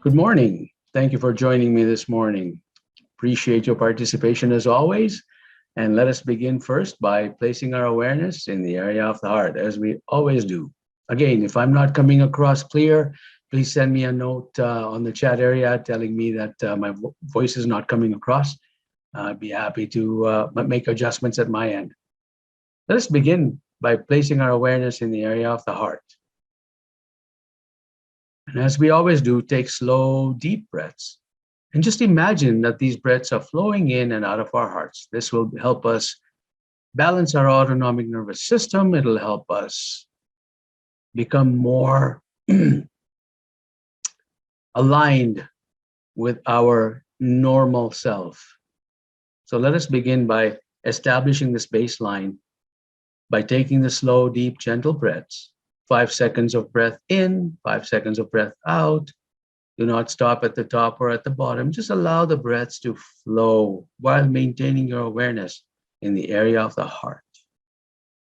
Good morning. Thank you for joining me this morning. Appreciate your participation as always. And let us begin first by placing our awareness in the area of the heart, as we always do. Again, if I'm not coming across clear, please send me a note on the chat area telling me that my voice is not coming across. I'd be happy to make adjustments at my end. Let us begin by placing our awareness in the area of the heart. And as we always do, take slow, deep breaths. And just imagine that these breaths are flowing in and out of our hearts. This will help us balance our autonomic nervous system. It'll help us become more aligned with our normal self. So let us begin by establishing this baseline by taking the slow, deep, gentle breaths. 5 seconds of breath in, 5 seconds of breath out. Do not stop at the top or at the bottom. Just allow the breaths to flow while maintaining your awareness in the area of the heart.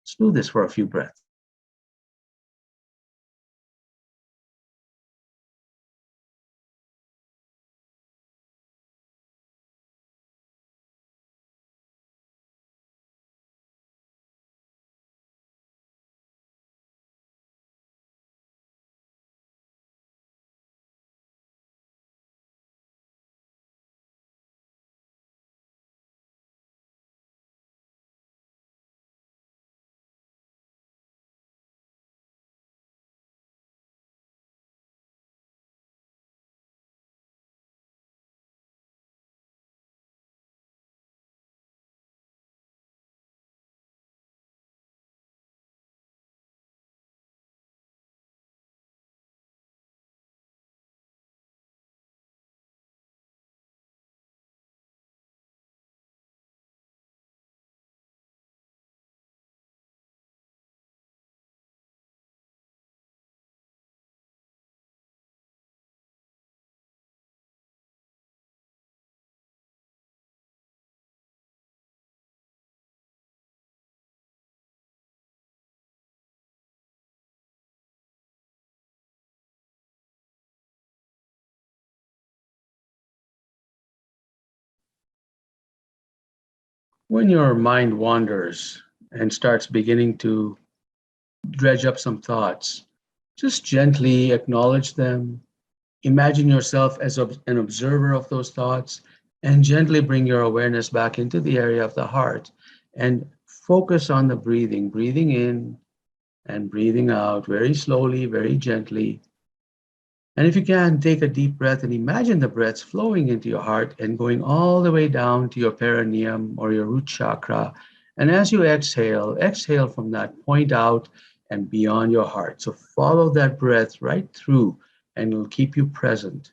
Let's do this for a few breaths. When your mind wanders and starts beginning to dredge up some thoughts, just gently acknowledge them. Imagine yourself as an observer of those thoughts and gently bring your awareness back into the area of the heart and focus on the breathing, breathing in and breathing out very slowly, very gently. And if you can, take a deep breath and imagine the breaths flowing into your heart and going all the way down to your perineum or your root chakra. And as you exhale, exhale from that point out and beyond your heart. So follow that breath right through and it'll keep you present.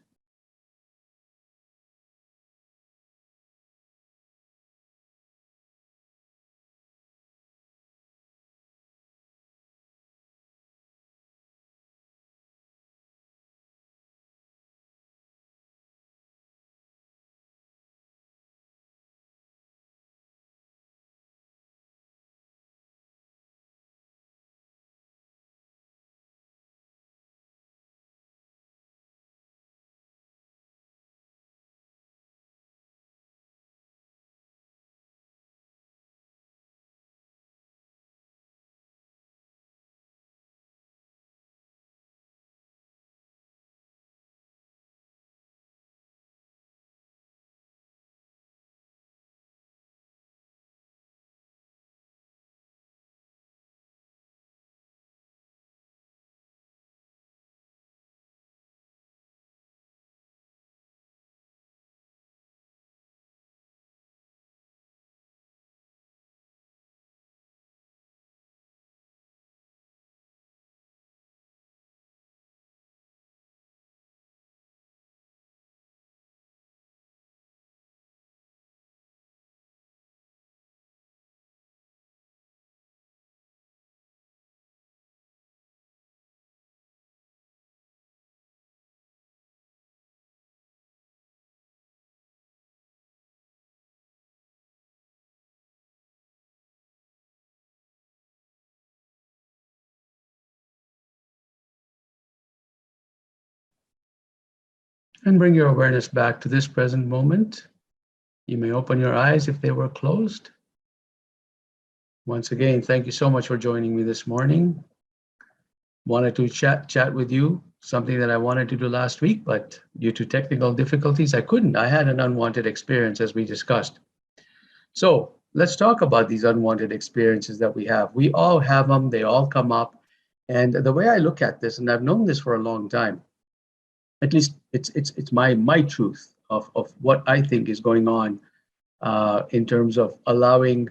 And bring your awareness back to this present moment. You may open your eyes if they were closed. Once again, thank you so much for joining me this morning. Wanted to chat with you, something that I wanted to do last week, but due to technical difficulties, I couldn't. I had an unwanted experience, as we discussed. So let's talk about these unwanted experiences that we have. We all have them, they all come up. And the way I look at this, and I've known this for a long time, at least it's my truth of what I think is going on in terms of allowing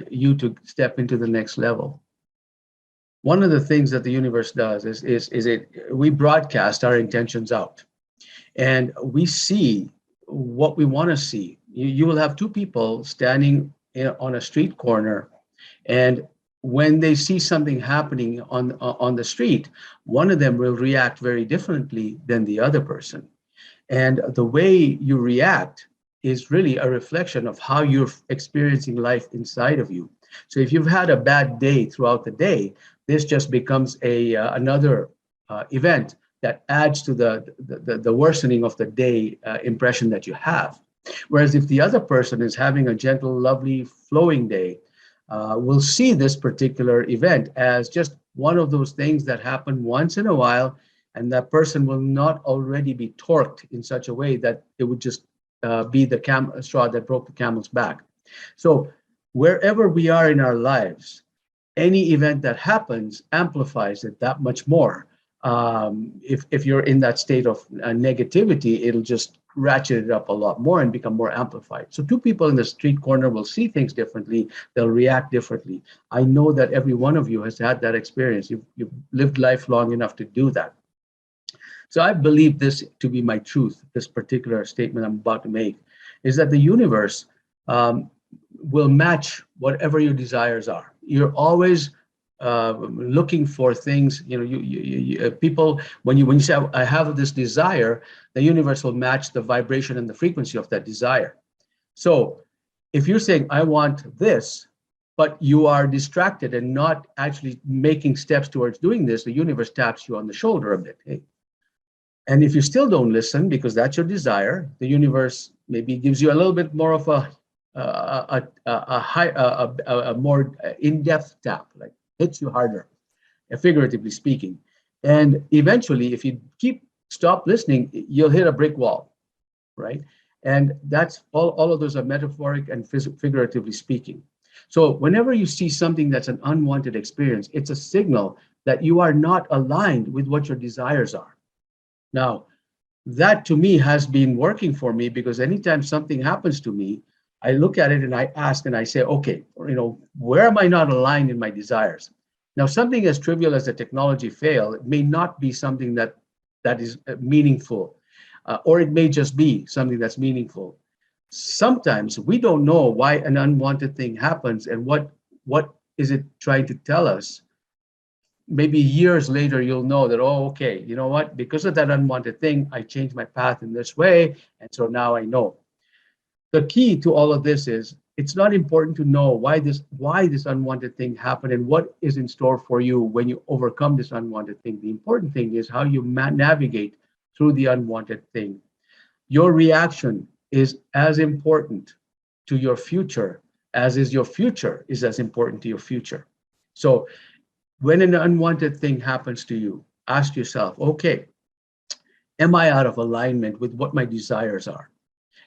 you to step into the next level. One of the things that the universe does is we broadcast our intentions out, and we see what we want to see. You will have two people standing on a street corner, and when they see something happening on the street, one of them will react very differently than the other person. And the way you react is really a reflection of how you're experiencing life inside of you. So if you've had a bad day throughout the day, this just becomes another event that adds to the worsening of the day impression that you have. Whereas if the other person is having a gentle, lovely, flowing day, we'll see this particular event as just one of those things that happen once in a while, and that person will not already be torqued in such a way that it would just be the straw that broke the camel's back. So wherever we are in our lives, any event that happens amplifies it that much more. If you're in that state of negativity, it'll just ratchet it up a lot more and become more amplified. So two people in the street corner will see things differently. They'll react differently. I know that every one of you has had that experience. You've lived life long enough to do that. So I believe this to be my truth. This particular statement I'm about to make is that the universe will match whatever your desires are. You're always looking for things. You know, people, when you say I have this desire, the universe will match the vibration and the frequency of that desire. So if you're saying I want this, but you are distracted and not actually making steps towards doing this, the universe taps you on the shoulder a bit. Hey. And if you still don't listen because that's your desire, the universe maybe gives you a little bit more of a more in-depth tap, like hits you harder, figuratively speaking. And eventually, if you stop listening, you'll hit a brick wall, right? And that's all of those are metaphoric and figuratively speaking. So whenever you see something that's an unwanted experience, it's a signal that you are not aligned with what your desires are. Now, that to me has been working for me, because anytime something happens to me, I look at it and I ask and I say, okay, where am I not aligned in my desires? Now, something as trivial as a technology fail, it may not be something that is meaningful, or it may just be something that's meaningful. Sometimes we don't know why an unwanted thing happens and what is it trying to tell us. Maybe years later, you'll know that, oh, okay, you know what? Because of that unwanted thing, I changed my path in this way. And so now I know. The key to all of this is it's not important to know why this unwanted thing happened and what is in store for you when you overcome this unwanted thing. The important thing is how you navigate through the unwanted thing. Your reaction is as important to your future as is your future is as important to your future. So when an unwanted thing happens to you, ask yourself, okay, am I out of alignment with what my desires are?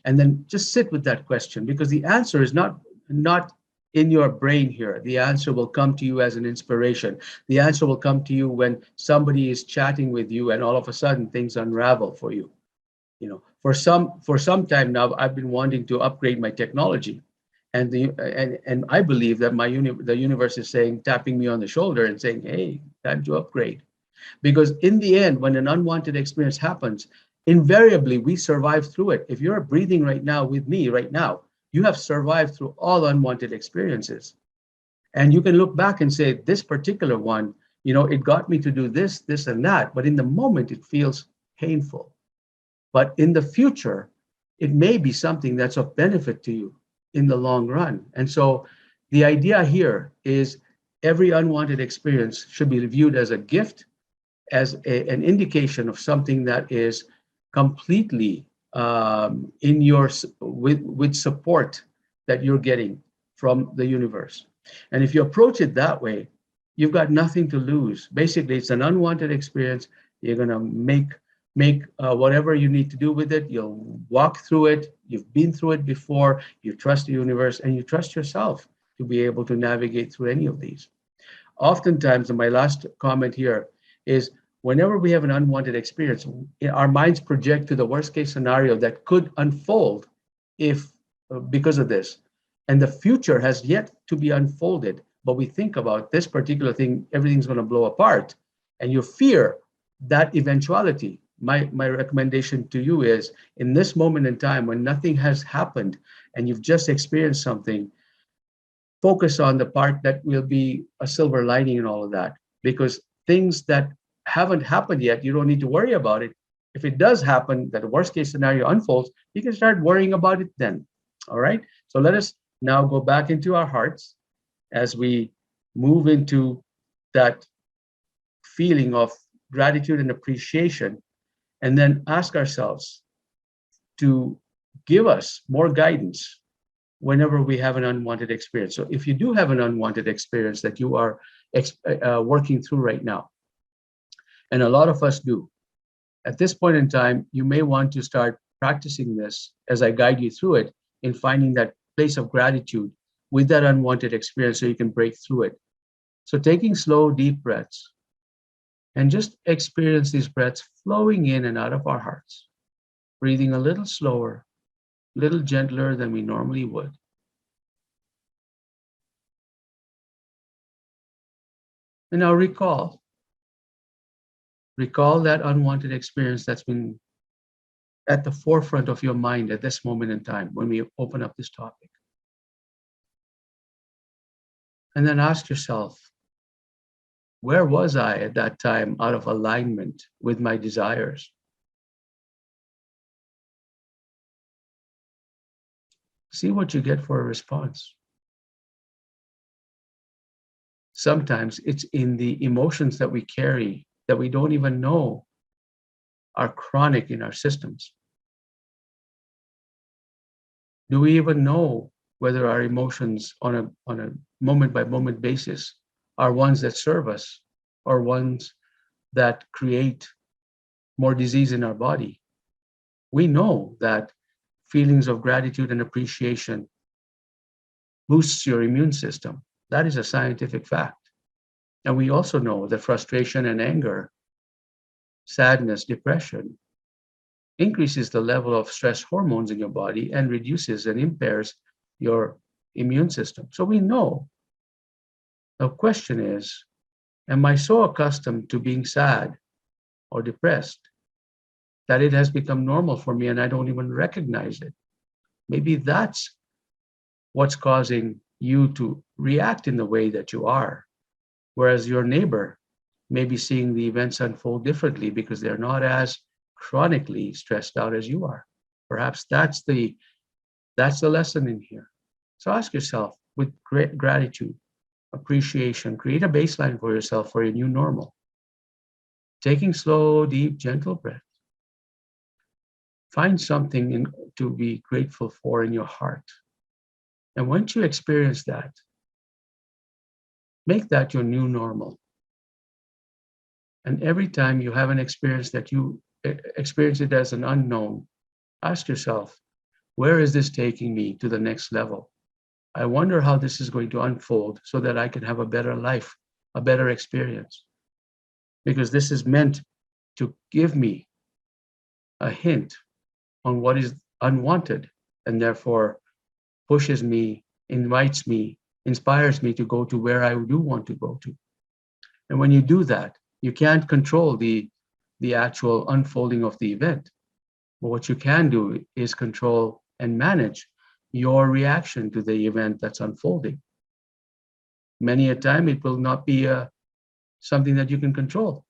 And then just sit with that question, because the answer is not in your brain here. The answer will come to you as an inspiration. The answer will come to you when somebody is chatting with you and all of a sudden things unravel for you. For some time now, I've been wanting to upgrade my technology. And I believe that the universe is tapping me on the shoulder and saying, hey, time to upgrade. Because in the end, when an unwanted experience happens, invariably we survive through it. If you're breathing right now with me right now, you have survived through all unwanted experiences. And you can look back and say, this particular one, it got me to do this, this, and that. But in the moment, it feels painful. But in the future, it may be something that's of benefit to you in the long run. And so the idea here is every unwanted experience should be viewed as a gift, as an indication of something that is completely in with support that you're getting from the universe. And if you approach it that way, you've got nothing to lose. Basically, it's an unwanted experience. You're gonna make whatever you need to do with it. You'll walk through it. You've been through it before. You trust the universe and you trust yourself to be able to navigate through any of these. Oftentimes, and my last comment here is, whenever we have an unwanted experience, our minds project to the worst case scenario that could unfold if because of this. And the future has yet to be unfolded, but we think about this particular thing, everything's going to blow apart, and you fear that eventuality. My recommendation to you is, in this moment in time when nothing has happened and you've just experienced something, focus on the part that will be a silver lining in all of that, because things that haven't happened yet, you don't need to worry about it. If it does happen, that the worst case scenario unfolds, you can start worrying about it then. All right. So let us now go back into our hearts as we move into that feeling of gratitude and appreciation, and then ask ourselves to give us more guidance whenever we have an unwanted experience. So if you do have an unwanted experience that you are working through right now, and a lot of us do, at this point in time, you may want to start practicing this as I guide you through it, in finding that place of gratitude with that unwanted experience so you can break through it. So taking slow, deep breaths, and just experience these breaths flowing in and out of our hearts, breathing a little slower, a little gentler than we normally would. And now recall that unwanted experience that's been at the forefront of your mind at this moment in time when we open up this topic. And then ask yourself, where was I at that time out of alignment with my desires? See what you get for a response. Sometimes it's in the emotions that we carry that we don't even know are chronic in our systems. Do we even know whether our emotions on a moment by moment basis are ones that serve us or ones that create more disease in our body? We know that feelings of gratitude and appreciation boosts your immune system. That is a scientific fact. And we also know that frustration and anger, sadness, depression increases the level of stress hormones in your body and reduces and impairs your immune system. So we know. The question is, am I so accustomed to being sad or depressed that it has become normal for me and I don't even recognize it? Maybe that's what's causing you to react in the way that you are, whereas your neighbor may be seeing the events unfold differently because they're not as chronically stressed out as you are. Perhaps that's the lesson in here. So ask yourself, with great gratitude, appreciation, create a baseline for yourself for your new normal. Taking slow, deep, gentle breath. Find something to be grateful for in your heart. And once you experience that, make that your new normal. And every time you have an experience that you experience it as an unknown, ask yourself, where is this taking me to the next level? I wonder how this is going to unfold so that I can have a better life, a better experience. Because this is meant to give me a hint on what is unwanted, and therefore pushes me, invites me, inspires me to go to where I do want to go to. And when you do that, you can't control the actual unfolding of the event. But what you can do is control and manage your reaction to the event that's unfolding. Many a time it will not be something that you can control.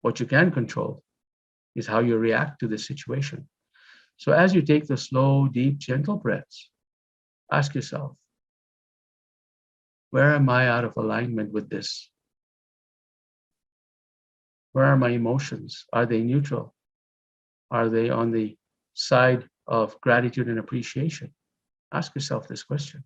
What you can control is how you react to the situation. So as you take the slow, deep, gentle breaths, ask yourself, where am I out of alignment with this? Where are my emotions? Are they neutral? Are they on the side of gratitude and appreciation? Ask yourself this question.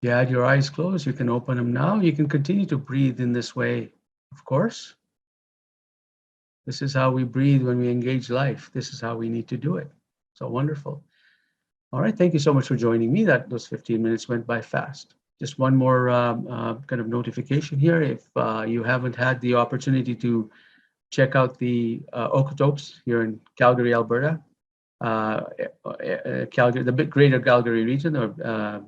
You had your eyes closed, you can open them now. You can continue to breathe in this way, of course. This is how we breathe when we engage life. This is how we need to do it. So wonderful. All right, thank you so much for joining me. Those 15 minutes went by fast. Just one more kind of notification here. If you haven't had the opportunity to check out the Okotoks here in Calgary, Alberta, Calgary, the big greater Calgary region, or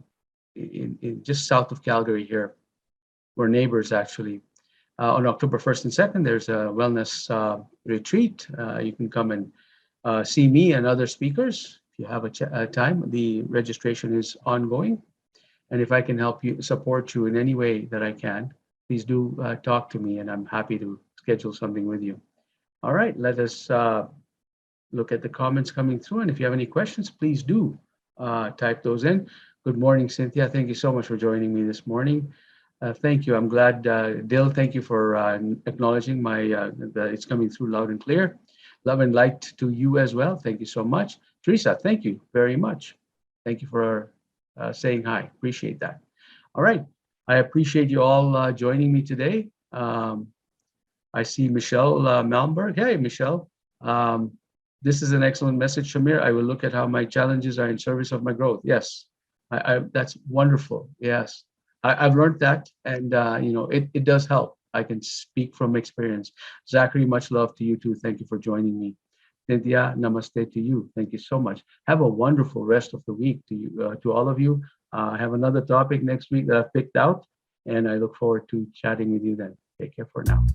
in just south of Calgary here, we're neighbors actually. On October 1st and 2nd, there's a wellness retreat. You can come and see me and other speakers if you have a time. The registration is ongoing. And if I can help you, support you in any way that I can, please do talk to me, and I'm happy to schedule something with you. All right, let us look at the comments coming through. And if you have any questions, please do type those in. Good morning, Cynthia. Thank you so much for joining me this morning. Thank you. I'm glad, Dill, thank you for acknowledging that it's coming through loud and clear. Love and light to you as well. Thank you so much. Teresa, thank you very much. Thank you for saying hi. Appreciate that. All right. I appreciate you all joining me today. I see Michelle Malmberg. Hey, Michelle. This is an excellent message, Shamir. I will look at how my challenges are in service of my growth. Yes, that's wonderful. Yes, I've learned that, and it does help. I can speak from experience. Zachary, much love to you too. Thank you for joining me. Cynthia, namaste to you. Thank you so much. Have a wonderful rest of the week to you, to all of you. I have another topic next week that I've picked out, and I look forward to chatting with you then. Take care for now.